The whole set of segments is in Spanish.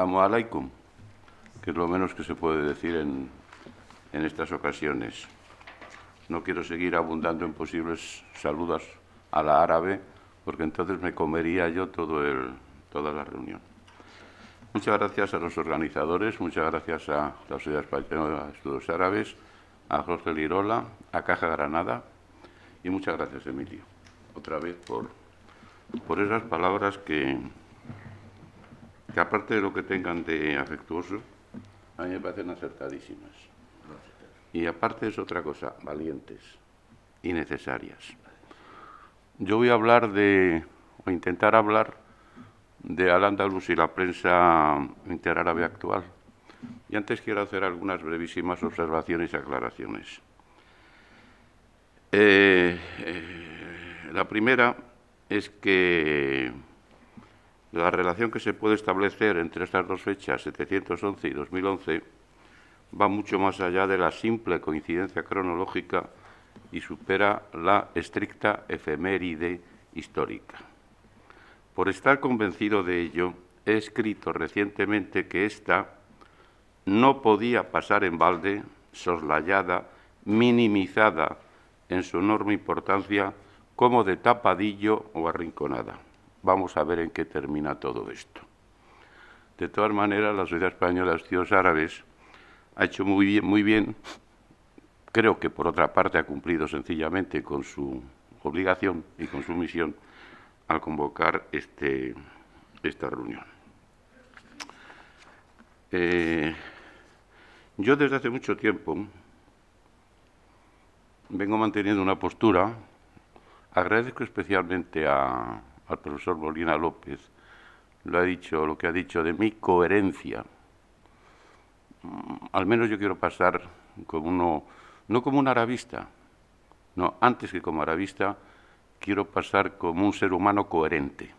Salamu alaikum, que es lo menos que se puede decir en estas ocasiones. No quiero seguir abundando en posibles saludos a la árabe, porque entonces me comería yo toda la reunión. Muchas gracias a los organizadores, muchas gracias a la Sociedad Española de Estudios Árabes, a Jorge Lirola, a Caja Granada, y muchas gracias, Emilio, otra vez por esas palabras que aparte de lo que tengan de afectuoso, a mí me parecen acertadísimas. Y aparte es otra cosa, valientes y necesarias. Yo voy a hablar o intentar hablar de Al-Ándalus y la prensa interárabe actual. Y antes quiero hacer algunas brevísimas observaciones y aclaraciones. La primera es que la relación que se puede establecer entre estas dos fechas, 711 y 2011, va mucho más allá de la simple coincidencia cronológica y supera la estricta efeméride histórica. Por estar convencido de ello, he escrito recientemente que esta no podía pasar en balde, soslayada, minimizada en su enorme importancia, como de tapadillo o arrinconada. Vamos a ver en qué termina todo esto. De todas maneras, la Sociedad Española de Estudios Árabes ha hecho muy bien, creo que por otra parte ha cumplido sencillamente con su obligación y con su misión al convocar esta reunión. Yo desde hace mucho tiempo vengo manteniendo una postura, agradezco especialmente al profesor Molina López, lo que ha dicho de mi coherencia. Al menos yo quiero pasar no como un arabista, no, antes que como arabista, quiero pasar como un ser humano coherente.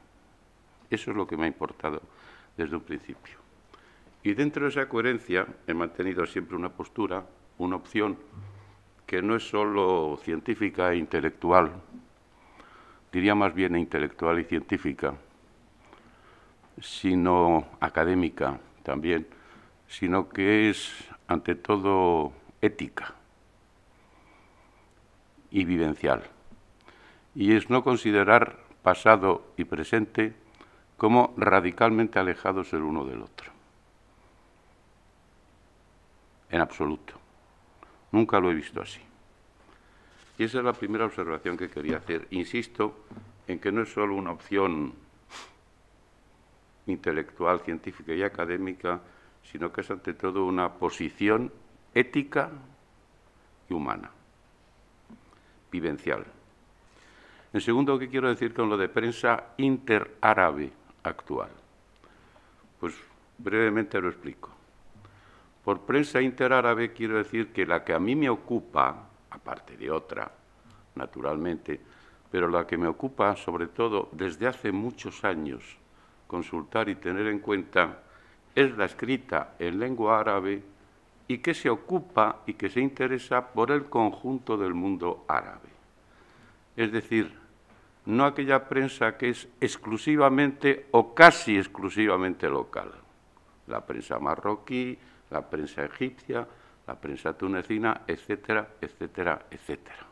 Eso es lo que me ha importado desde un principio. Y dentro de esa coherencia he mantenido siempre una postura, una opción, que no es solo científica e intelectual, diría más bien intelectual y científica, sino académica también, sino que es, ante todo, ética y vivencial. Y es no considerar pasado y presente como radicalmente alejados el uno del otro. En absoluto. Nunca lo he visto así. Y esa es la primera observación que quería hacer. Insisto en que no es solo una opción intelectual, científica y académica, sino que es ante todo una posición ética y humana, vivencial. En segundo, ¿qué quiero decir con lo de prensa interárabe actual? Pues brevemente lo explico. Por prensa interárabe quiero decir que la que a mí me ocupa, aparte de otra, naturalmente, pero la que me ocupa sobre todo desde hace muchos años consultar y tener en cuenta es la escrita en lengua árabe y que se ocupa y que se interesa por el conjunto del mundo árabe. Es decir, no aquella prensa que es exclusivamente o casi exclusivamente local. La prensa marroquí, la prensa egipcia, la prensa tunecina, etcétera, etcétera, etcétera.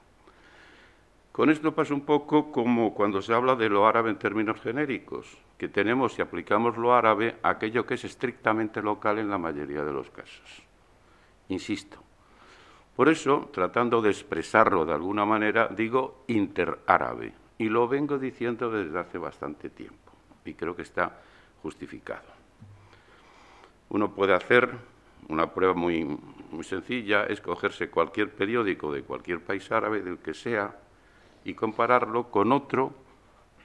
Con esto pasa un poco como cuando se habla de lo árabe en términos genéricos, que tenemos y aplicamos lo árabe a aquello que es estrictamente local en la mayoría de los casos. Insisto. Por eso, tratando de expresarlo de alguna manera, digo interárabe, y lo vengo diciendo desde hace bastante tiempo, y creo que está justificado. Uno puede hacer una prueba muy sencilla, es cogerse cualquier periódico de cualquier país árabe, del que sea, y compararlo con otro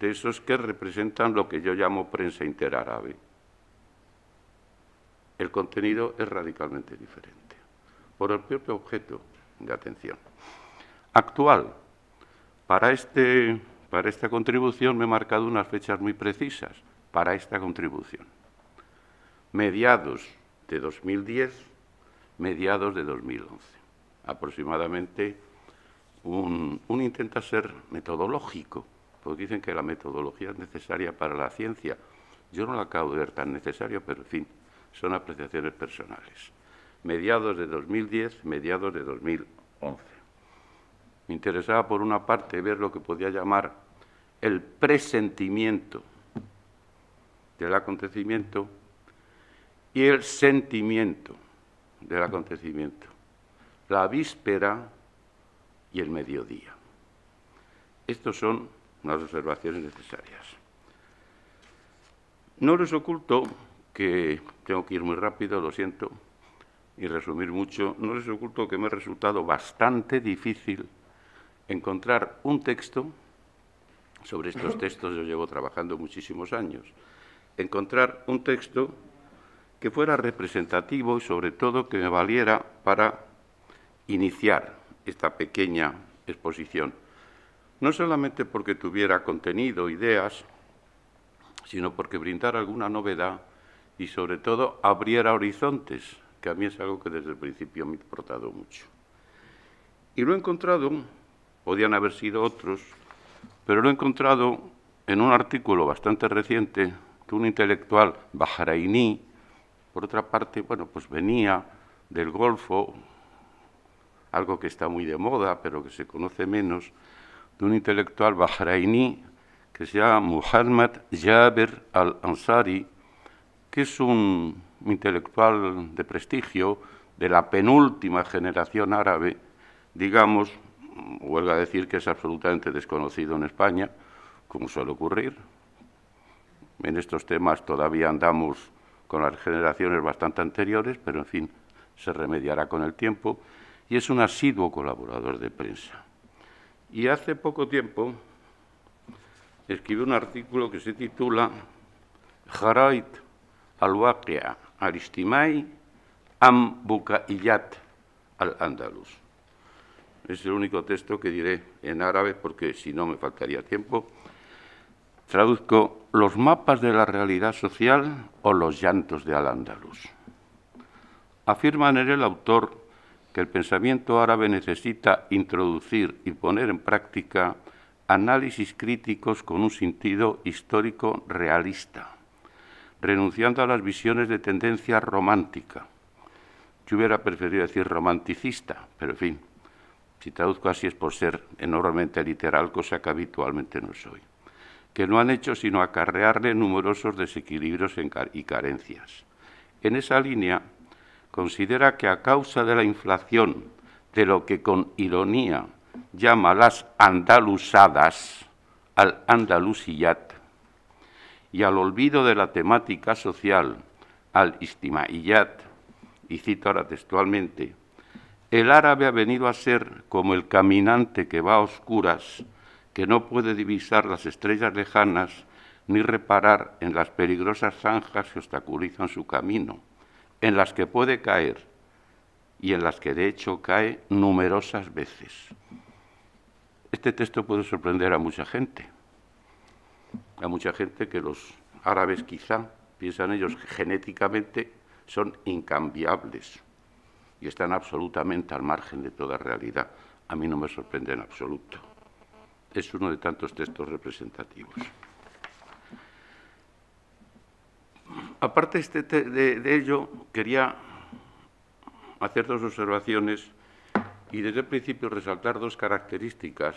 de esos que representan lo que yo llamo prensa interárabe. El contenido es radicalmente diferente, por el propio objeto de atención. Actual. Para esta contribución me he marcado unas fechas muy precisas para esta contribución. Mediados de 2010, mediados de 2011. Aproximadamente un intenta ser metodológico, porque dicen que la metodología es necesaria para la ciencia. Yo no la acabo de ver tan necesaria, pero en fin, son apreciaciones personales. Mediados de 2010, mediados de 2011. Me interesaba, por una parte, ver lo que podía llamar el presentimiento del acontecimiento y el sentimiento del acontecimiento, la víspera y el mediodía. Estos son unas observaciones necesarias. No les oculto que tengo que ir muy rápido, lo siento, y resumir mucho. No les oculto que me ha resultado bastante difícil encontrar un texto, sobre estos textos yo llevo trabajando muchísimos años, encontrar un texto que fuera representativo y sobre todo que me valiera para iniciar esta pequeña exposición. No solamente porque tuviera contenido, ideas, sino porque brindara alguna novedad y sobre todo abriera horizontes, que a mí es algo que desde el principio me ha importado mucho. Y lo he encontrado, podían haber sido otros, pero lo he encontrado en un artículo bastante reciente de un intelectual bahrainí. Por otra parte, bueno, pues venía del Golfo, algo que está muy de moda, pero que se conoce menos, de un intelectual bahrainí que se llama Muhammad Jaber al-Ansari, que es un intelectual de prestigio de la penúltima generación árabe, digamos, huelga decir que es absolutamente desconocido en España, como suele ocurrir. En estos temas todavía andamos con las generaciones bastante anteriores, pero en fin, se remediará con el tiempo, y es un asiduo colaborador de prensa. Y hace poco tiempo escribió un artículo que se titula Jarait al-Waqia al-Ijtimai am Bukaiyat al-Andalus. Es el único texto que diré en árabe, porque si no me faltaría tiempo. Traduzco: los mapas de la realidad social o los llantos de Al-Ándalus. Afirma en él el autor que el pensamiento árabe necesita introducir y poner en práctica análisis críticos con un sentido histórico realista, renunciando a las visiones de tendencia romántica. Yo hubiera preferido decir romanticista, pero en fin, si traduzco así es por ser enormemente literal, cosa que habitualmente no soy, que no han hecho sino acarrearle numerosos desequilibrios y carencias. En esa línea, considera que a causa de la inflación de lo que con ironía llama las andaluzadas, al andalusiyat, y al olvido de la temática social, al istimaiyat, y cito ahora textualmente, el árabe ha venido a ser como el caminante que va a oscuras, que no puede divisar las estrellas lejanas ni reparar en las peligrosas zanjas que obstaculizan su camino, en las que puede caer y en las que de hecho cae numerosas veces. Este texto puede sorprender a mucha gente que los árabes quizá piensan ellos que genéticamente son incambiables y están absolutamente al margen de toda realidad. A mí no me sorprende en absoluto. Es uno de tantos textos representativos. Aparte de ello, quería hacer dos observaciones y desde el principio resaltar dos características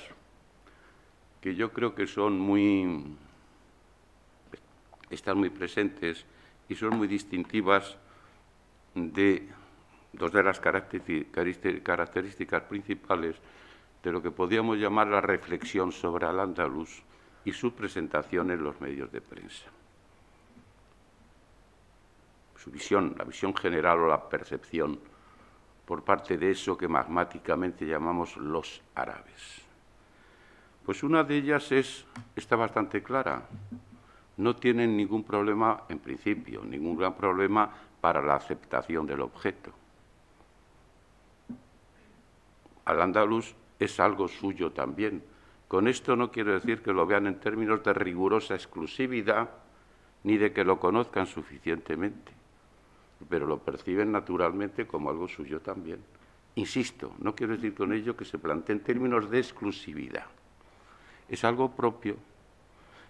que yo creo que están muy presentes y son muy distintivas de dos de las características principales de lo que podríamos llamar la reflexión sobre Al-Ándalus y su presentación en los medios de prensa. Su visión, la visión general o la percepción por parte de eso que magmáticamente llamamos los árabes. Pues una de ellas está bastante clara. No tienen ningún problema, en principio, ningún gran problema para la aceptación del objeto. Al-Ándalus es algo suyo también. Con esto no quiero decir que lo vean en términos de rigurosa exclusividad ni de que lo conozcan suficientemente, pero lo perciben naturalmente como algo suyo también. Insisto, no quiero decir con ello que se plantee en términos de exclusividad. Es algo propio,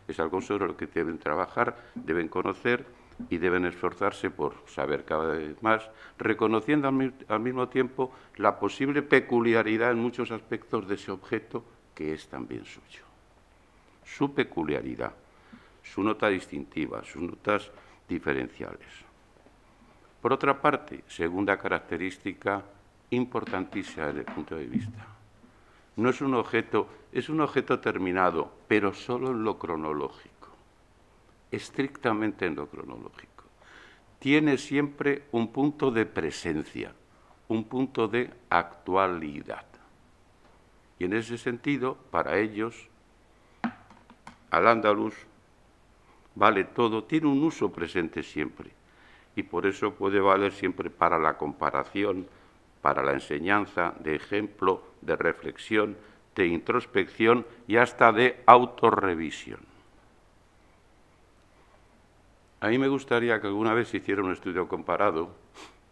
es algo sobre lo que deben trabajar, deben conocer, y deben esforzarse por saber cada vez más, reconociendo al mismo tiempo la posible peculiaridad en muchos aspectos de ese objeto que es también suyo. Su peculiaridad, su nota distintiva, sus notas diferenciales. Por otra parte, segunda característica importantísima desde el punto de vista. No es un objeto terminado, pero solo en lo cronológico, estrictamente en lo cronológico. Tiene siempre un punto de presencia, un punto de actualidad. Y en ese sentido, para ellos, Al-Ándalus vale todo, tiene un uso presente siempre. Y por eso puede valer siempre para la comparación, para la enseñanza, de ejemplo, de reflexión, de introspección y hasta de autorrevisión. A mí me gustaría que alguna vez se hiciera un estudio comparado,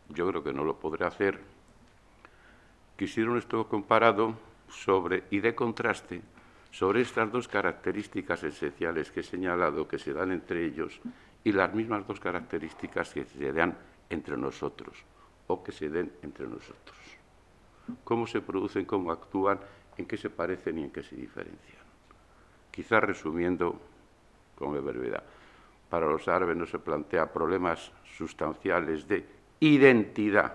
yo creo que no lo podré hacer, que hiciera un estudio comparado sobre, y de contraste sobre estas dos características esenciales que he señalado que se dan entre ellos y las mismas dos características que se dan entre nosotros o que se den entre nosotros. Cómo se producen, cómo actúan, en qué se parecen y en qué se diferencian. Quizás resumiendo con brevedad, para los árabes no se plantea problemas sustanciales de identidad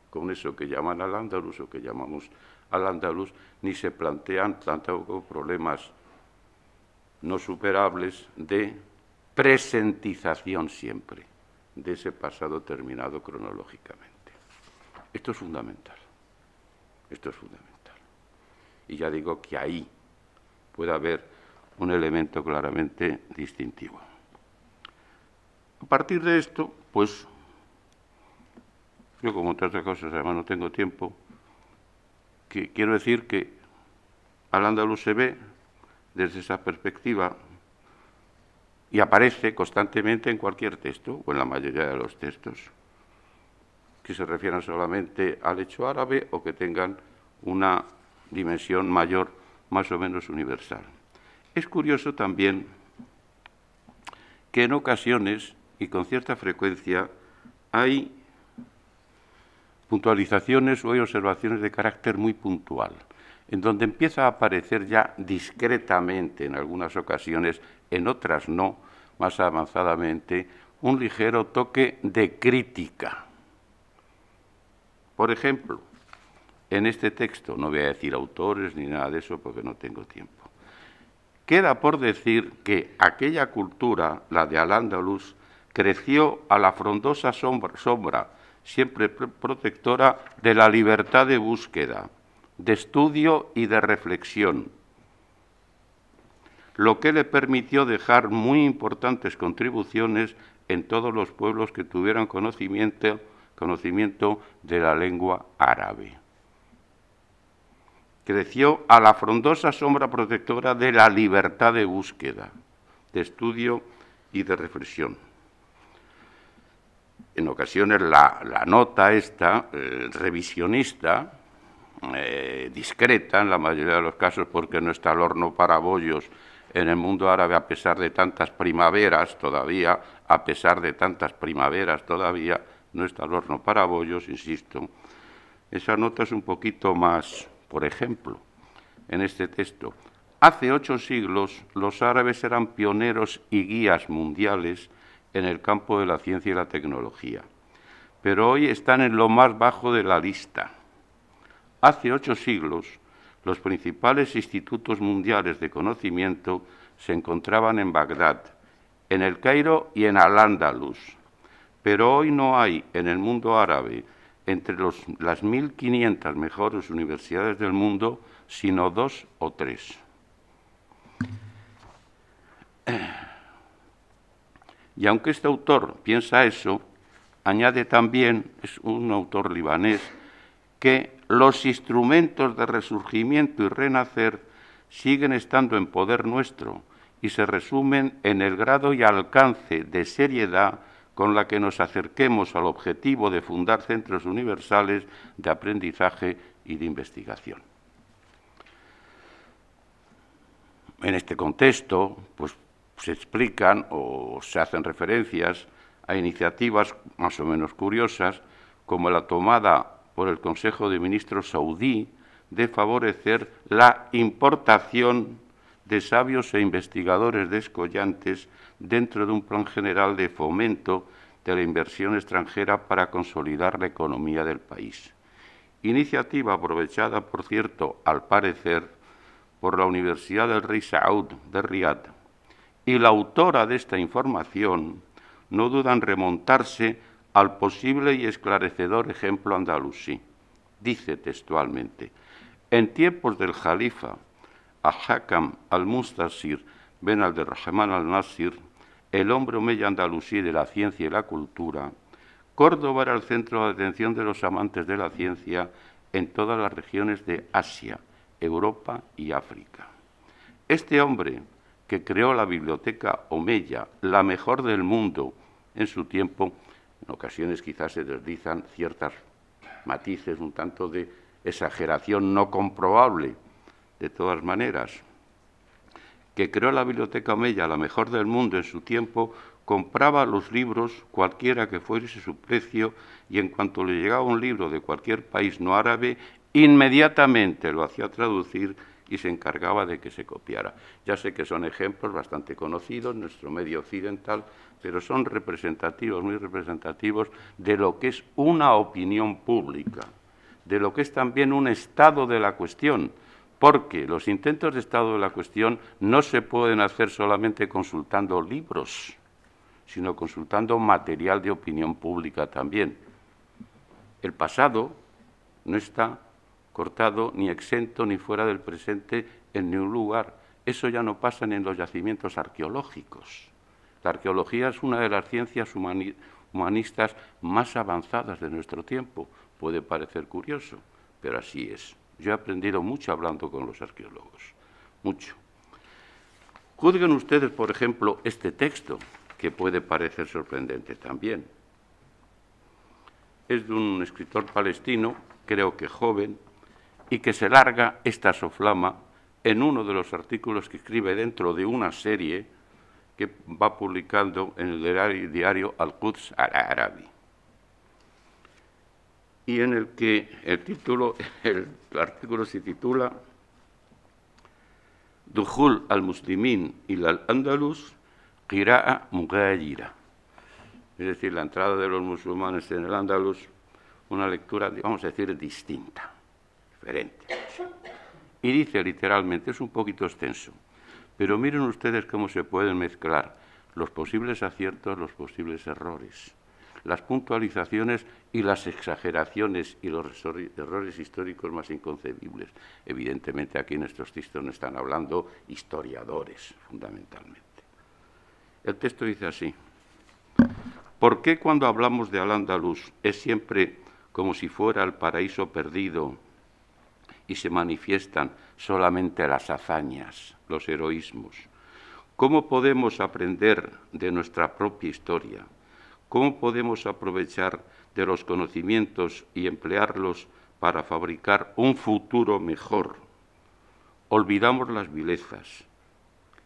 con eso que llaman Al-Ándalus o que llamamos Al-Ándalus, ni se plantean tampoco problemas no superables de presentización siempre de ese pasado terminado cronológicamente. Esto es fundamental. Esto es fundamental. Y ya digo que ahí puede haber un elemento claramente distintivo. A partir de esto, pues, yo como entre otras cosas, además no tengo tiempo, que quiero decir que Al-Ándalus se ve desde esa perspectiva y aparece constantemente en cualquier texto, o en la mayoría de los textos, que se refieran solamente al hecho árabe o que tengan una dimensión mayor, más o menos universal. Es curioso también que en ocasiones y con cierta frecuencia hay puntualizaciones o hay observaciones de carácter muy puntual, en donde empieza a aparecer ya discretamente en algunas ocasiones, en otras no, más avanzadamente, un ligero toque de crítica. Por ejemplo, en este texto, no voy a decir autores ni nada de eso porque no tengo tiempo, queda por decir que aquella cultura, la de Al-Ándalus, creció a la frondosa sombra siempre protectora de la libertad de búsqueda, de estudio y de reflexión, lo que le permitió dejar muy importantes contribuciones en todos los pueblos que tuvieran conocimiento de la lengua árabe. Creció a la frondosa sombra protectora de la libertad de búsqueda, de estudio y de reflexión. En ocasiones la nota esta, revisionista, discreta en la mayoría de los casos, porque no está el horno para bollos en el mundo árabe a pesar de tantas primaveras todavía, no está el horno para bollos, insisto. Esa nota es un poquito más, por ejemplo, en este texto. Hace 8 siglos los árabes eran pioneros y guías mundiales en el campo de la ciencia y la tecnología, pero hoy están en lo más bajo de la lista. Hace 8 siglos, los principales institutos mundiales de conocimiento se encontraban en Bagdad, en El Cairo y en Al-Ándalus, pero hoy no hay en el mundo árabe, entre las 1.500 mejores universidades del mundo, sino 2 o 3. Y aunque este autor piensa eso, añade también, es un autor libanés, que los instrumentos de resurgimiento y renacer siguen estando en poder nuestro y se resumen en el grado y alcance de seriedad con la que nos acerquemos al objetivo de fundar centros universales de aprendizaje y de investigación. En este contexto, pues, se explican o se hacen referencias a iniciativas más o menos curiosas, como la tomada por el Consejo de Ministros saudí de favorecer la importación de sabios e investigadores descollantes dentro de un plan general de fomento de la inversión extranjera para consolidar la economía del país. Iniciativa aprovechada, por cierto, al parecer, por la Universidad del Rey Saud de Riad. Y la autora de esta información no duda en remontarse al posible y esclarecedor ejemplo andalusí. Dice textualmente: en tiempos del Jalifa al-Hakam al-Mustasir ben Abderrahman al-Nasir, el hombre omeya andalusí de la ciencia y la cultura, Córdoba era el centro de atención de los amantes de la ciencia en todas las regiones de Asia, Europa y África. Este hombre, que creó la biblioteca omeya, la mejor del mundo en su tiempo, en ocasiones quizás se deslizan ciertos matices, un tanto de exageración no comprobable, de todas maneras, que creó la biblioteca omeya, la mejor del mundo en su tiempo, compraba los libros, cualquiera que fuese su precio, y en cuanto le llegaba un libro de cualquier país no árabe, inmediatamente lo hacía traducir y se encargaba de que se copiara. Ya sé que son ejemplos bastante conocidos en nuestro medio occidental, pero son representativos, muy representativos de lo que es una opinión pública, de lo que es también un estado de la cuestión, porque los intentos de estado de la cuestión no se pueden hacer solamente consultando libros, sino consultando material de opinión pública también. El pasado no está cortado, ni exento, ni fuera del presente en ningún lugar. Eso ya no pasa ni en los yacimientos arqueológicos. La arqueología es una de las ciencias humanistas más avanzadas de nuestro tiempo. Puede parecer curioso, pero así es. Yo he aprendido mucho hablando con los arqueólogos, mucho. Juzguen ustedes, por ejemplo, este texto, que puede parecer sorprendente también. Es de un escritor palestino, creo que joven, y que se larga esta soflama en uno de los artículos que escribe dentro de una serie que va publicando en el diario Al-Quds Al-Arabi, y en el que el artículo se titula Dukhul al-Muslimin ila al-Andalus Qira'a Mughayira, es decir, la entrada de los musulmanes en el Andalus, una lectura, vamos a decir, distinta, diferente. Y dice literalmente, es un poquito extenso, pero miren ustedes cómo se pueden mezclar los posibles aciertos, los posibles errores, las puntualizaciones y las exageraciones y los errores históricos más inconcebibles. Evidentemente aquí en estos textos no están hablando historiadores, fundamentalmente. El texto dice así: ¿por qué cuando hablamos de Al-Ándalus es siempre como si fuera el paraíso perdido y se manifiestan solamente las hazañas, los heroísmos? ¿Cómo podemos aprender de nuestra propia historia? ¿Cómo podemos aprovechar de los conocimientos y emplearlos para fabricar un futuro mejor? Olvidamos las vilezas,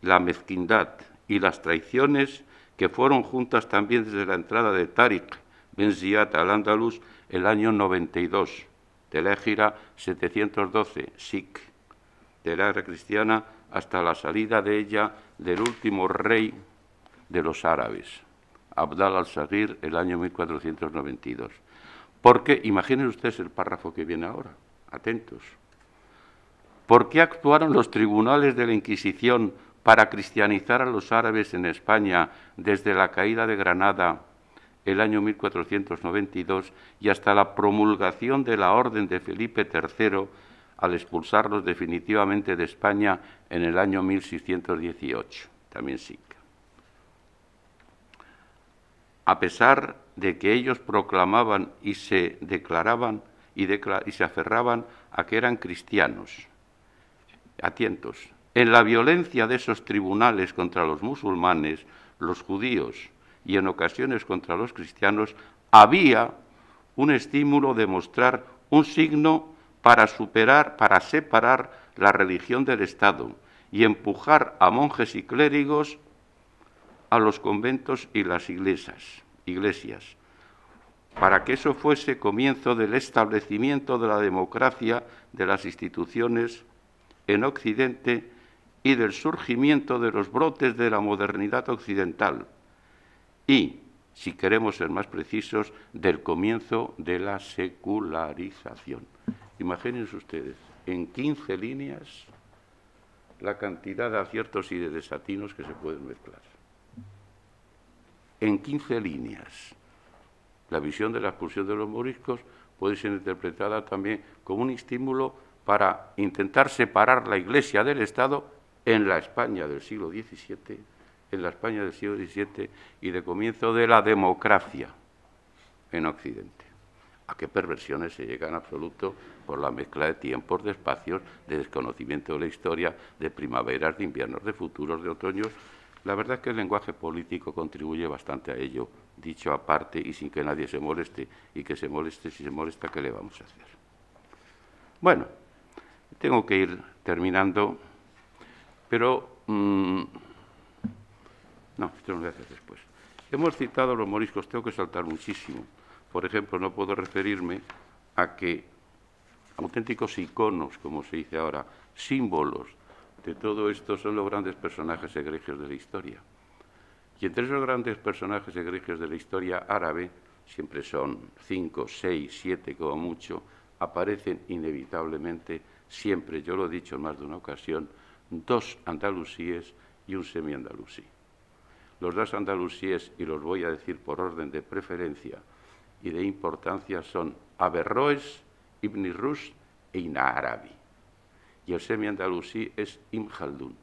la mezquindad y las traiciones que fueron juntas también desde la entrada de Tariq Ben Ziyad al-Ándalus el año 92, de la Égira 712, Sikh, de la era cristiana hasta la salida de ella del último rey de los árabes, Abdal al-Saghir, el año 1492. Porque, imaginen ustedes el párrafo que viene ahora, atentos. ¿Por qué actuaron los tribunales de la Inquisición para cristianizar a los árabes en España desde la caída de Granada el año 1492 y hasta la promulgación de la Orden de Felipe III al expulsarlos definitivamente de España en el año 1618? También sí. A pesar de que ellos proclamaban y se declaraban y se aferraban a que eran cristianos. Atentos. En la violencia de esos tribunales contra los musulmanes, los judíos y en ocasiones contra los cristianos, había un estímulo de mostrar un signo para separar la religión del Estado y empujar a monjes y clérigos a los conventos y las iglesias. Iglesias, para que eso fuese comienzo del establecimiento de la democracia de las instituciones en Occidente y del surgimiento de los brotes de la modernidad occidental y, si queremos ser más precisos, del comienzo de la secularización. Imagínense ustedes, en 15 líneas, la cantidad de aciertos y de desatinos que se pueden mezclar. En 15 líneas. La visión de la expulsión de los moriscos puede ser interpretada también como un estímulo para intentar separar la Iglesia del Estado en la España del siglo XVII, y de comienzo de la democracia en Occidente. ¿A qué perversiones se llega en absoluto por la mezcla de tiempos, de espacios, de desconocimiento de la historia, de primaveras, de inviernos, de futuros, de otoños? La verdad es que el lenguaje político contribuye bastante a ello, dicho aparte y sin que nadie se moleste, y que se moleste, si se molesta, ¿qué le vamos a hacer? Bueno, tengo que ir terminando, pero no, esto lo voy a hacer después. Hemos citado a los moriscos, tengo que saltar muchísimo. Por ejemplo, no puedo referirme a que auténticos iconos, como se dice ahora, símbolos de todo esto son los grandes personajes egregios de la historia. Y entre esos grandes personajes egregios de la historia árabe, siempre son 5, 6, 7 como mucho, aparecen inevitablemente siempre, yo lo he dicho en más de una ocasión, 2 andalusíes y un semi-andalusí. Los 2 andalusíes, y los voy a decir por orden de preferencia y de importancia, son Averroes, Ibn Rushd e Ibn Arabi. Y el semi-andalusí es Ibn Khaldún.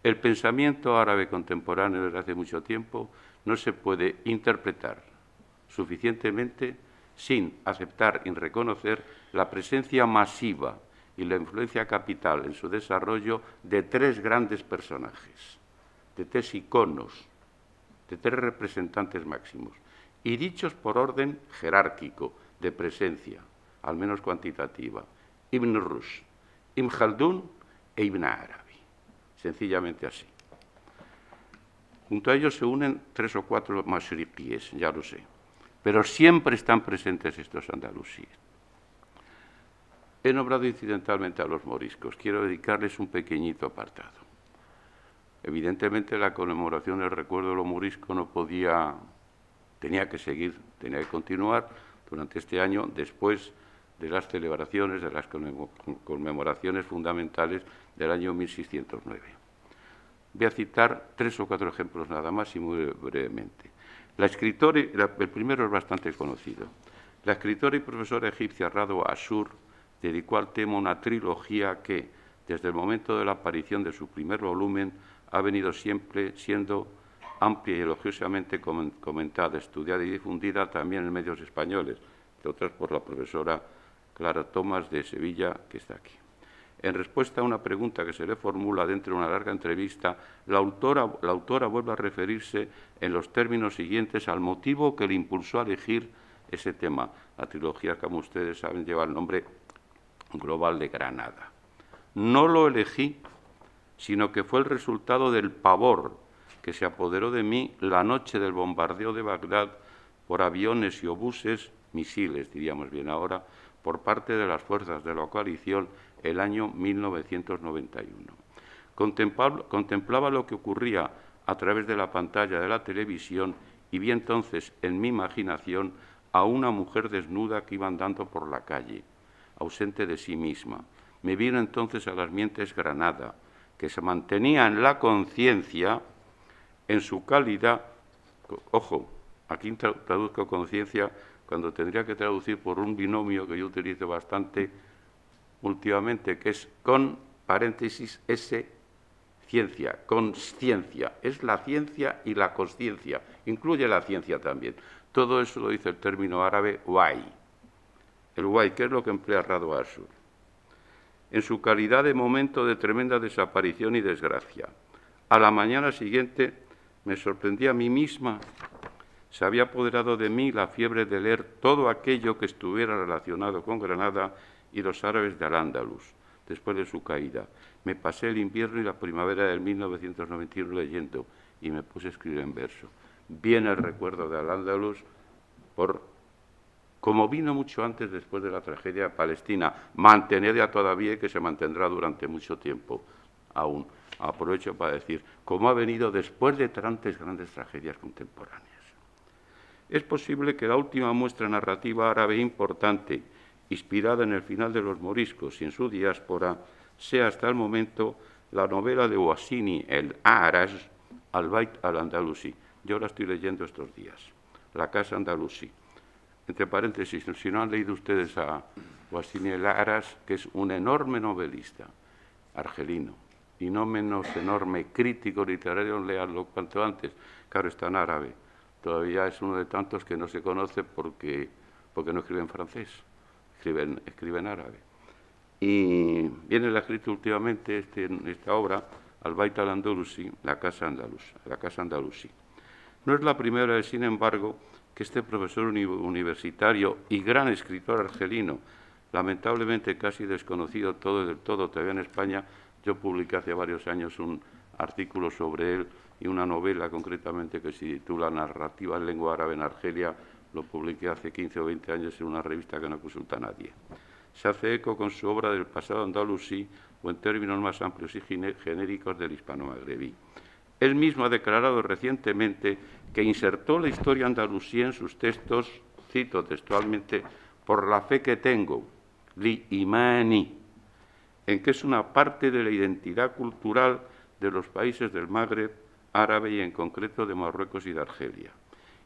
El pensamiento árabe contemporáneo desde hace mucho tiempo no se puede interpretar suficientemente sin aceptar y reconocer la presencia masiva y la influencia capital en su desarrollo de 3 grandes personajes, de 3 iconos, de 3 representantes máximos, y dichos por orden jerárquico de presencia, al menos cuantitativa: Ibn Rushd, Ibn Khaldún e Ibn Arabi. Sencillamente así. Junto a ellos se unen 3 o 4 mashriquíes, ya lo sé, pero siempre están presentes estos andalusíes. He nombrado incidentalmente a los moriscos, quiero dedicarles un pequeñito apartado. Evidentemente la conmemoración del recuerdo de los moriscos no podía, tenía que seguir, tenía que continuar durante este año después de las celebraciones, de las conmemoraciones fundamentales del año 1609. Voy a citar 3 o 4 ejemplos nada más y muy brevemente. La escritora, el primero es bastante conocido. La escritora y profesora egipcia Radwa Ashur dedicó al tema una trilogía que, desde el momento de la aparición de su primer volumen, ha venido siempre siendo amplia y elogiosamente comentada, estudiada y difundida también en medios españoles, entre otras por la profesora Clara Tomás de Sevilla, que está aquí. En respuesta a una pregunta que se le formula dentro de una larga entrevista, la autora vuelve a referirse en los términos siguientes al motivo que le impulsó a elegir ese tema. La trilogía, como ustedes saben, lleva el nombre global de Granada. No lo elegí, sino que fue el resultado del pavor que se apoderó de mí la noche del bombardeo de Bagdad por aviones y obuses, misiles, diríamos bien ahora, por parte de las fuerzas de la coalición el año 1991. Contemplaba lo que ocurría a través de la pantalla de la televisión y vi entonces en mi imaginación a una mujer desnuda que iba andando por la calle, ausente de sí misma. Me vino entonces a las mientes Granada, que se mantenía en la conciencia en su calidad, ojo, aquí traduzco conciencia cuando tendría que traducir por un binomio que yo utilizo bastante últimamente, que es con paréntesis S, ciencia, consciencia. Es la ciencia y la consciencia, incluye la ciencia también. Todo eso lo dice el término árabe wai. El wai, que es lo que emplea Radwa Ashur. En su calidad de momento de tremenda desaparición y desgracia. A la mañana siguiente me sorprendí a mí misma. Se había apoderado de mí la fiebre de leer todo aquello que estuviera relacionado con Granada y los árabes de Al-Ándalus, después de su caída. Me pasé el invierno y la primavera del 1991 leyendo y me puse a escribir en verso. viene el recuerdo de Al-Ándalus como vino mucho antes, después de la tragedia palestina, mantenida todavía y que se mantendrá durante mucho tiempo aún. Aprovecho para decir, cómo ha venido después de tantas grandes tragedias contemporáneas. Es posible que la última muestra narrativa árabe importante, inspirada en el final de los moriscos y en su diáspora, sea hasta el momento la novela de Ouassini, El A'raj, Al-Bayt al-Andalusi. Yo la estoy leyendo estos días, La Casa Andalusí. Entre paréntesis, si no han leído ustedes a Ouassini El A'raj, que es un enorme novelista argelino, y no menos enorme crítico literario, leanlo cuanto antes. Claro, está en árabe. Todavía es uno de tantos que no se conoce porque no escribe en francés, escribe en árabe. Y viene la escrito últimamente esta obra, Al-Bayt al-Andalusi, la Casa Andalusí. No es la primera vez, sin embargo, que este profesor universitario y gran escritor argelino, lamentablemente casi desconocido del todo todavía en España, yo publiqué hace varios años un artículo sobre él y una novela concretamente que se titula Narrativa en lengua árabe en Argelia, lo publiqué hace 15 o 20 años en una revista que no consulta a nadie. Se hace eco con su obra del pasado andalusí o en términos más amplios y genéricos del hispano-magrebí. Él mismo ha declarado recientemente que insertó la historia andalusí en sus textos, cito textualmente, por la fe que tengo, li imani, en que es una parte de la identidad cultural de los países del Magreb árabe y en concreto de Marruecos y de Argelia.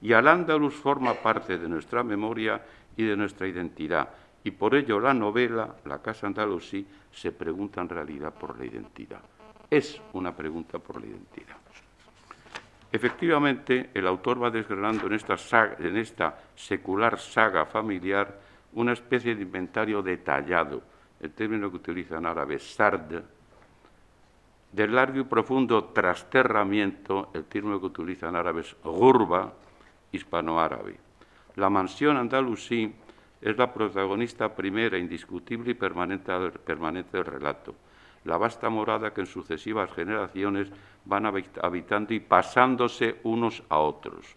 Y Al-Ándalus forma parte de nuestra memoria y de nuestra identidad, y por ello la novela, La Casa Andalusí, se pregunta en realidad por la identidad. Es una pregunta por la identidad. Efectivamente, el autor va desgranando en esta secular saga familiar una especie de inventario detallado, el término que utiliza en árabe, sard, del largo y profundo trasterramiento, el término que utiliza en árabe es gurba, hispanoárabe. La mansión andalusí es la protagonista primera, indiscutible y permanente del relato. La vasta morada que en sucesivas generaciones van habitando y pasándose unos a otros.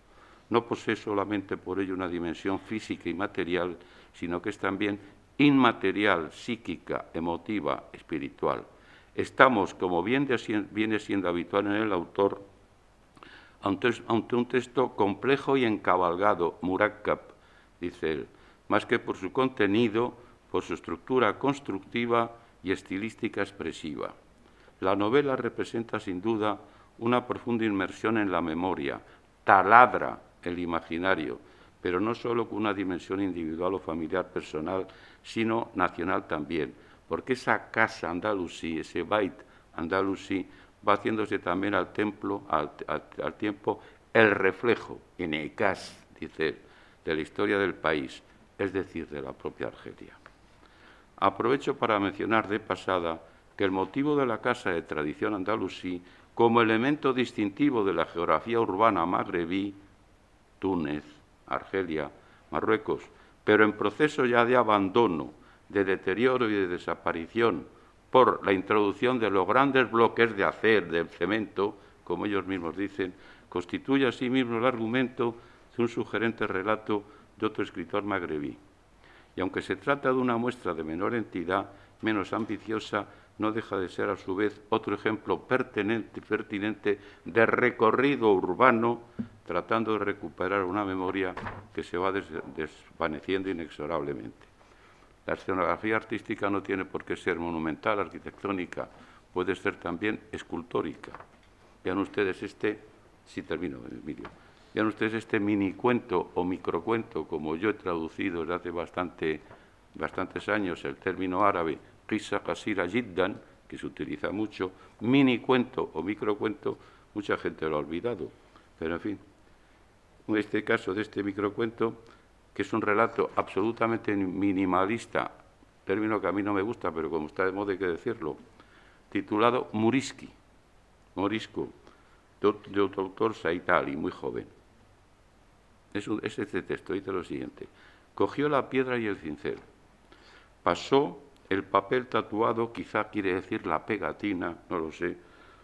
No posee solamente por ello una dimensión física y material, sino que es también inmaterial, psíquica, emotiva, espiritual. Estamos, como viene siendo habitual en el autor, ante un texto complejo y encabalgado, murakkab, dice él, más que por su contenido, por su estructura constructiva y estilística expresiva. La novela representa sin duda una profunda inmersión en la memoria, taladra el imaginario, pero no solo con una dimensión individual o familiar personal, sino nacional también, porque esa casa andalusí, ese Bayt andalusí, va haciéndose también al tiempo el reflejo, enecas, dice, de la historia del país, es decir, de la propia Argelia. Aprovecho para mencionar de pasada que el motivo de la casa de tradición andalusí, como elemento distintivo de la geografía urbana magrebí, Túnez, Argelia, Marruecos, pero en proceso ya de abandono, de deterioro y de desaparición por la introducción de los grandes bloques de acero, de cemento, como ellos mismos dicen, constituye asimismo el argumento de un sugerente relato de otro escritor magrebí. Y aunque se trata de una muestra de menor entidad, menos ambiciosa, no deja de ser a su vez otro ejemplo pertinente de recorrido urbano, tratando de recuperar una memoria que se va desvaneciendo inexorablemente. La escenografía artística no tiene por qué ser monumental, arquitectónica, puede ser también escultórica. Vean ustedes vean ustedes este minicuento o microcuento, como yo he traducido desde hace bastantes años el término árabe, qissa qasira jiddan, que se utiliza mucho, minicuento o microcuento, mucha gente lo ha olvidado. Pero en fin, en este caso de este microcuento, que es un relato absolutamente minimalista, término que a mí no me gusta, pero como está de moda hay que decirlo, titulado Morisco, de otro autor, Said Ali, muy joven. Es este texto, dice lo siguiente. Cogió la piedra y el cincel, pasó el papel tatuado, quizá quiere decir la pegatina, no lo sé,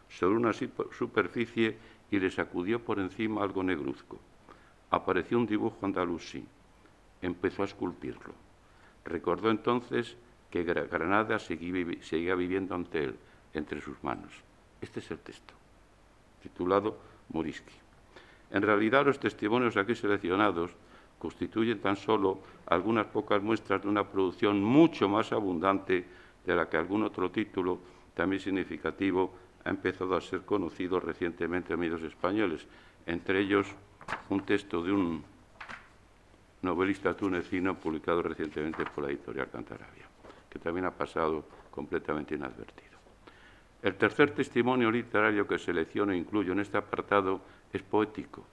sobre una superficie y le sacudió por encima algo negruzco. Apareció un dibujo andalusí. Empezó a esculpirlo. Recordó entonces que Granada seguía viviendo ante él, entre sus manos. Este es el texto, titulado Morisqui. En realidad, los testimonios aquí seleccionados constituyen tan solo algunas pocas muestras de una producción mucho más abundante de la que algún otro título también significativo ha empezado a ser conocido recientemente en medios españoles, entre ellos un texto de un novelista tunecino publicado recientemente por la editorial Cantarabia, que también ha pasado completamente inadvertido. El tercer testimonio literario que selecciono e incluyo en este apartado es poético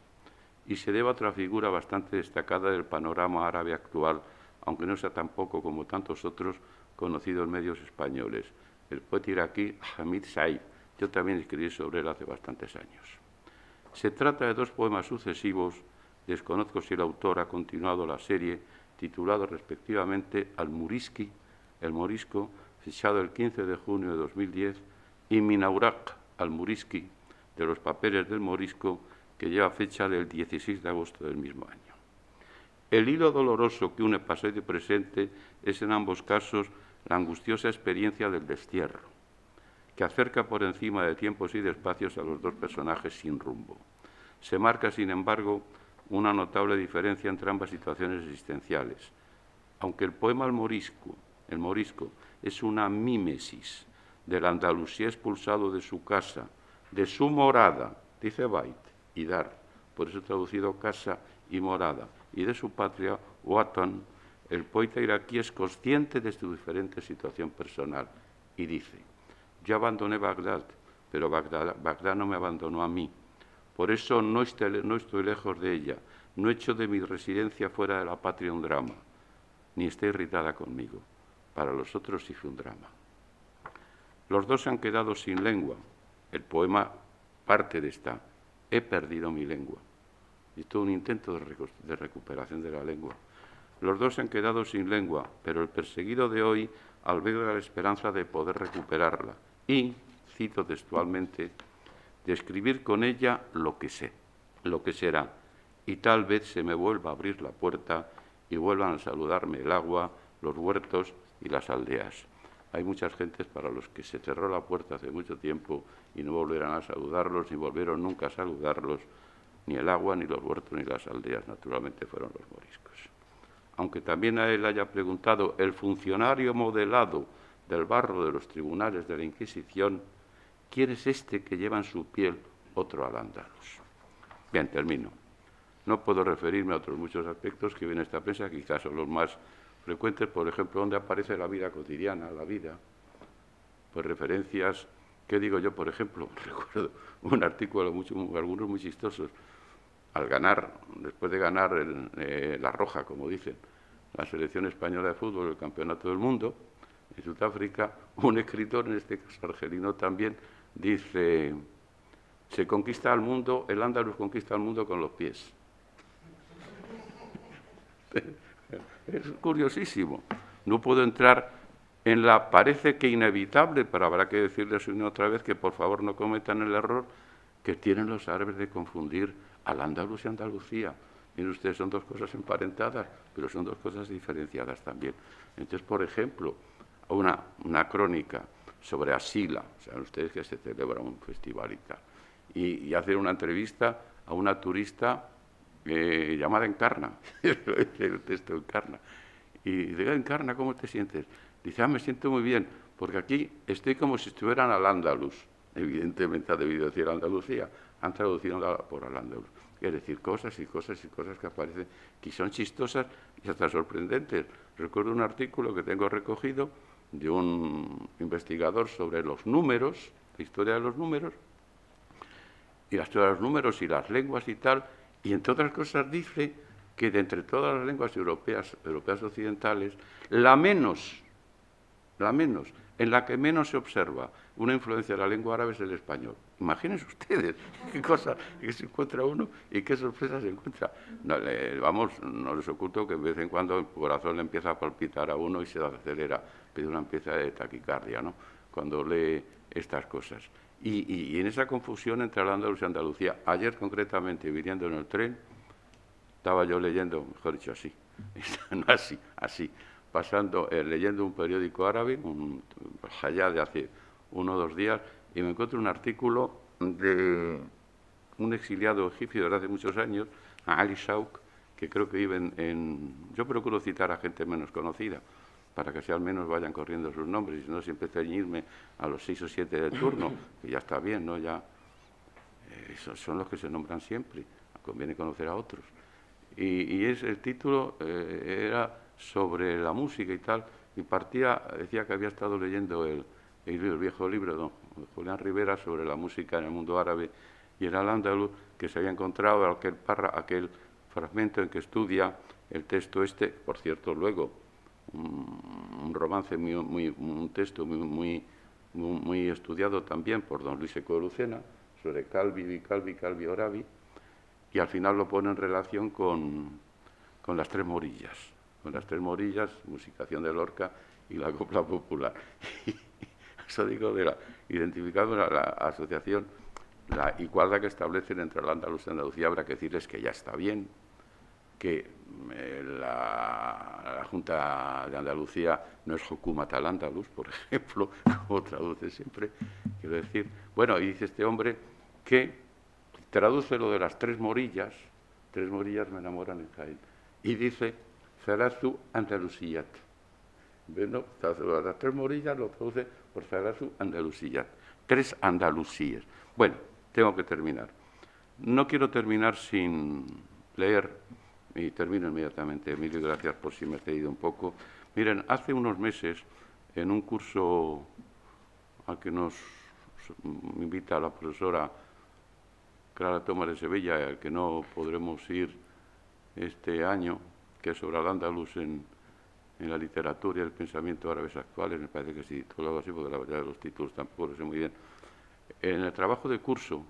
y se debe a otra figura bastante destacada del panorama árabe actual, aunque no sea tampoco, como tantos otros, conocido en medios españoles, el poeta iraquí Hamid Said. Yo también escribí sobre él hace bastantes años. Se trata de dos poemas sucesivos, desconozco si el autor ha continuado la serie, titulados respectivamente Al-Morisqui, el Morisco, fechado el 15 de junio de 2010, y Minaurak, Al-Morisqui, de los papeles del Morisco, que lleva fecha del 16 de agosto del mismo año. El hilo doloroso que une pasado y presente es en ambos casos la angustiosa experiencia del destierro, que acerca por encima de tiempos y de espacios a los dos personajes sin rumbo. Se marca, sin embargo, una notable diferencia entre ambas situaciones existenciales. Aunque el poema El Morisco, es una mímesis del andalusí expulsado de su casa, de su morada, dice Bait y Dar, por eso traducido casa y morada, y de su patria, Watan, el poeta iraquí es consciente de su diferente situación personal y dice: yo abandoné Bagdad, pero Bagdad no me abandonó a mí. Por eso no estoy lejos de ella, no he hecho de mi residencia fuera de la patria un drama, ni está irritada conmigo. Para los otros sí fue un drama. Los dos se han quedado sin lengua. El poema parte de esta: he perdido mi lengua. Y todo un intento de recuperación de la lengua. Los dos se han quedado sin lengua, pero el perseguido de hoy alberga la esperanza de poder recuperarla y, cito textualmente, de escribir con ella lo que sé, lo que será, y tal vez se me vuelva a abrir la puerta y vuelvan a saludarme el agua, los huertos y las aldeas. Hay muchas gentes para los que se cerró la puerta hace mucho tiempo y no volverán a saludarlos, ni volvieron nunca a saludarlos, ni el agua, ni los huertos, ni las aldeas, naturalmente fueron los moriscos. Aunque también a él haya preguntado el funcionario modelado del barro de los tribunales de la Inquisición, ¿quién es este que lleva en su piel otro al-Ándalus? Bien, termino. No puedo referirme a otros muchos aspectos que viene esta prensa, quizás son los más frecuentes, por ejemplo, donde aparece la vida cotidiana, la vida, pues referencias, ¿qué digo yo? Por ejemplo, recuerdo un artículo, algunos muy chistosos, al ganar, después de ganar la roja, como dicen, la selección española de fútbol, el campeonato del mundo, en Sudáfrica, un escritor, en este caso argelino también, dice: se conquista al mundo, el Andaluz conquista al mundo con los pies. Es curiosísimo. No puedo entrar en la, parece que inevitable, pero habrá que decirles una otra vez que por favor no cometan el error que tienen los árabes de confundir al Andaluz y Andalucía. Miren ustedes, son dos cosas emparentadas, pero son dos cosas diferenciadas también. Entonces, por ejemplo, una crónica sobre Asila, saben ustedes que se celebra un festival y tal, y hacer una entrevista a una turista llamada Encarna, el texto Encarna, y dice: Encarna, ¿cómo te sientes? Dice: me siento muy bien, porque aquí estoy como si estuvieran al Andaluz. Evidentemente ha debido decir Andalucía, han traducido por al Andaluz. Es decir, cosas y cosas y cosas que aparecen, que son chistosas y hasta sorprendentes. Recuerdo un artículo que tengo recogido de un investigador sobre los números, la historia de los números, y la historia de los números y las lenguas y tal, y entre otras cosas dice que de entre todas las lenguas europeas occidentales, la menos, en la que menos se observa una influencia de la lengua árabe es el español. Imagínense ustedes qué cosa que se encuentra uno y qué sorpresa se encuentra. No les oculto que de vez en cuando el corazón le empieza a palpitar a uno y se acelera, pide una pieza de taquicardia, ¿no?, cuando lee estas cosas. Y en esa confusión entre el andaluz y Andalucía, ayer concretamente, viniendo en el tren, estaba yo leyendo, mejor dicho así, no así, pasando, leyendo un periódico árabe, allá de hace 1 o 2 días, y me encuentro un artículo de un exiliado egipcio desde hace muchos años, Ali Shauk, que creo que vive Yo procuro citar a gente menos conocida, para que si al menos vayan corriendo sus nombres, y si no siempre ceñirme a los 6 o 7 del turno, que ya está bien, ¿no? Ya, esos son los que se nombran siempre, conviene conocer a otros. Y el título era sobre la música y tal, y decía que había estado leyendo el viejo libro de Julián Rivera sobre la música en el mundo árabe, y era el andaluz, que se había encontrado aquel fragmento en que estudia el texto este, por cierto, luego, un romance, un texto muy estudiado también por don Luis Eco de Lucena, sobre Calvi Oravi, y al final lo pone en relación con las Tres Morillas, musicación de Lorca y la copla popular. Eso digo, identificando la asociación, la igualdad que establecen entre el andaluz y Andalucía. Habrá que decirles que ya está bien, que la Junta de Andalucía no es Hukumat al-Andalus, por ejemplo, como traduce siempre, quiero decir. Bueno, y dice este hombre que traduce lo de las Tres Morillas me enamoran en Jaén, y dice Zarazu Andalusiyat. Bueno, las Tres Morillas lo traduce por Zarazu Andalusiyat, 3 Andalusíes. Bueno, tengo que terminar. No quiero terminar sin leer, y termino inmediatamente, Emilio, gracias por si me he cedido un poco. Miren, hace unos meses, en un curso al que nos invita la profesora Clara Tomás de Sevilla, al que no podremos ir este año, que es sobre el andaluz en la literatura y el pensamiento árabes actuales, me parece que sí, todo algo así, porque la verdad de los títulos tampoco lo sé muy bien. En el trabajo de curso,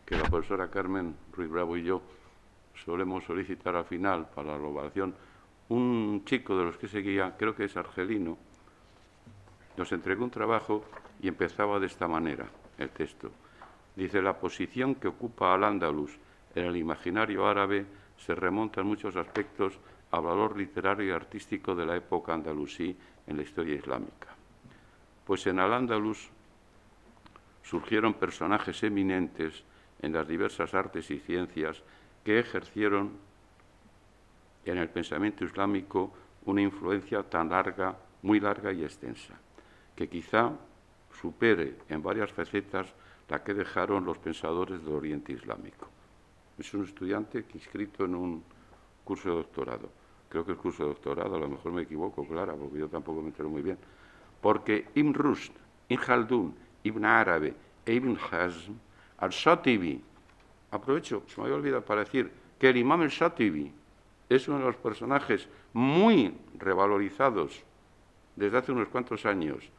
que la profesora Carmen Ruiz Bravo y yo solemos solicitar al final para la evaluación, un chico de los que seguía, creo que es argelino, nos entregó un trabajo y empezaba de esta manera el texto. Dice: la posición que ocupa al-Ándalus en el imaginario árabe se remonta en muchos aspectos al valor literario y artístico de la época andalusí en la historia islámica. Pues en al-Ándalus surgieron personajes eminentes en las diversas artes y ciencias que ejercieron en el pensamiento islámico una influencia tan larga, muy larga y extensa, que quizá supere en varias facetas la que dejaron los pensadores del Oriente Islámico. Es un estudiante que inscrito en un curso de doctorado. Creo que el curso de doctorado, a lo mejor me equivoco, Clara, porque yo tampoco me entero muy bien. Porque Ibn Rushd, Ibn Khaldun, Ibn Arabi e Ibn Hazm, al-Shatibi, aprovecho, se me había olvidado para decir que el imam al-Shatibi es uno de los personajes muy revalorizados desde hace unos cuantos años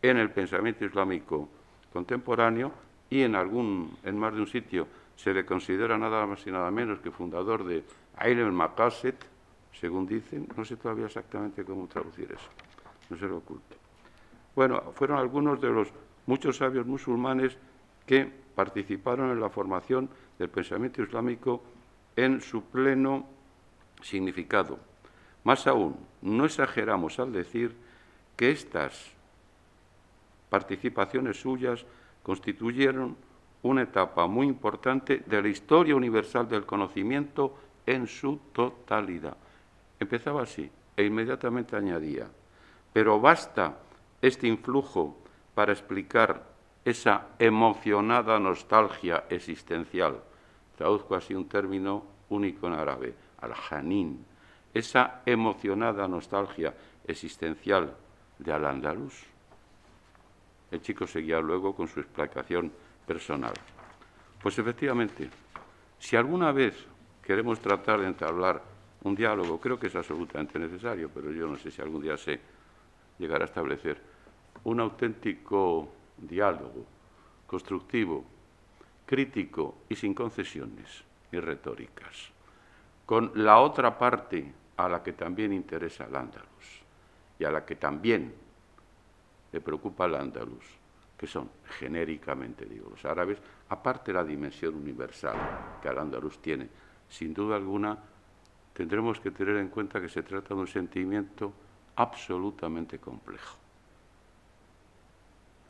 en el pensamiento islámico contemporáneo, y en más de un sitio se le considera nada más y nada menos que fundador de Ilm al-Maqasid, según dicen. No sé todavía exactamente cómo traducir eso, no se lo oculto. Bueno, fueron algunos de los muchos sabios musulmanes que participaron en la formación del pensamiento islámico en su pleno significado. Más aún, no exageramos al decir que estas participaciones suyas constituyeron una etapa muy importante de la historia universal del conocimiento en su totalidad. Empezaba así e inmediatamente añadía: pero basta este influjo para explicar esa emocionada nostalgia existencial. Traduzco así un término único en árabe, al-Janin, esa emocionada nostalgia existencial de al-Ándalus. El chico seguía luego con su explicación personal. Pues efectivamente, si alguna vez queremos tratar de entablar un diálogo, creo que es absolutamente necesario, pero yo no sé si algún día se llegará a establecer un auténtico diálogo constructivo, crítico y sin concesiones ni retóricas, con la otra parte a la que también interesa el andaluz y a la que también le preocupa el andaluz, que son, genéricamente digo, los árabes, aparte de la dimensión universal que Al-Ándalus tiene, sin duda alguna, tendremos que tener en cuenta que se trata de un sentimiento absolutamente complejo.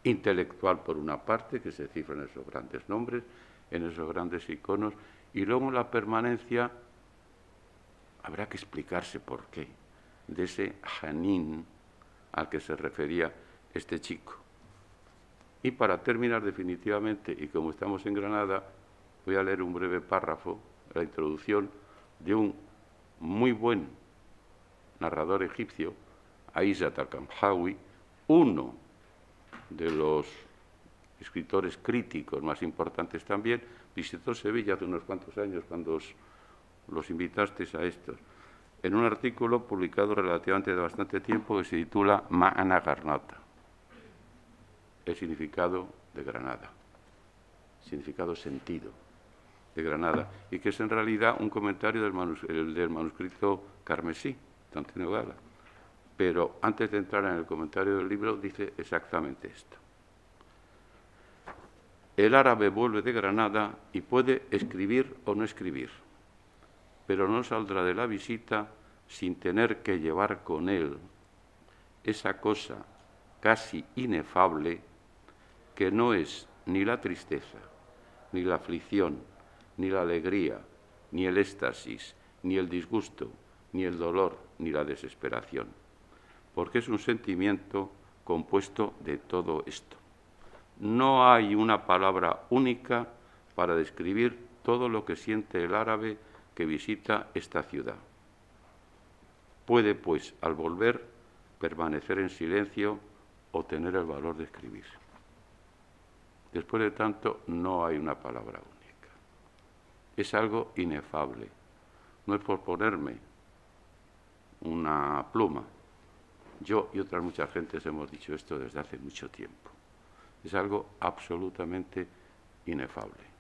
Intelectual, por una parte, que se cifra en esos grandes nombres, en esos grandes iconos, y luego en la permanencia habrá que explicarse por qué, de ese Hanin al que se refería este chico. Y para terminar definitivamente, y como estamos en Granada, voy a leer un breve párrafo, la introducción de un muy buen narrador egipcio, Aizat al-Kamhawi, uno de los escritores críticos más importantes también, visitó Sevilla hace unos cuantos años cuando los invitasteis a estos, en un artículo publicado relativamente de bastante tiempo que se titula Ma'ana Garnata, el significado de Granada, significado sentido de Granada, y que es en realidad un comentario del manuscrito carmesí de Antonio Gala. Pero antes de entrar en el comentario del libro dice exactamente esto. El árabe vuelve de Granada y puede escribir o no escribir, pero no saldrá de la visita sin tener que llevar con él esa cosa casi inefable que no es ni la tristeza, ni la aflicción, ni la alegría, ni el éxtasis, ni el disgusto, ni el dolor, ni la desesperación, porque es un sentimiento compuesto de todo esto. No hay una palabra única para describir todo lo que siente el árabe que visita esta ciudad. Puede, pues, al volver, permanecer en silencio o tener el valor de escribir. Después de tanto, no hay una palabra única. Es algo inefable. No es por ponerme una pluma. Yo y otras muchas gentes hemos dicho esto desde hace mucho tiempo. Es algo absolutamente inefable.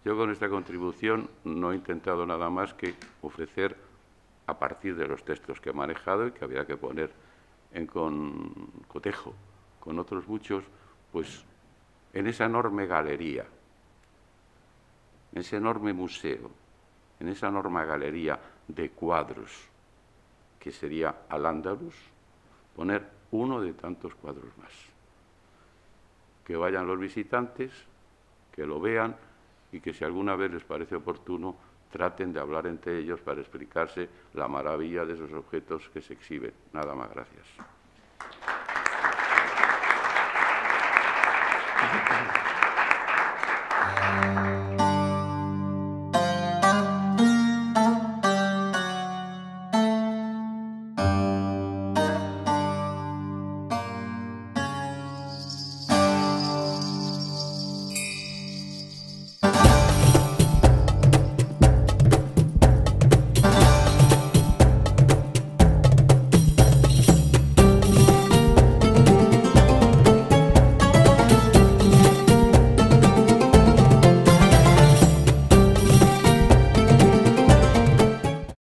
Yo con esta contribución no he intentado nada más que ofrecer, a partir de los textos que he manejado y que había que poner en cotejo con otros muchos, pues en esa enorme galería, en ese enorme museo, en esa enorme galería de cuadros que sería Al-Ándalus, poner uno de tantos cuadros más. Que vayan los visitantes, que lo vean y que si alguna vez les parece oportuno traten de hablar entre ellos para explicarse la maravilla de esos objetos que se exhiben. Nada más, gracias.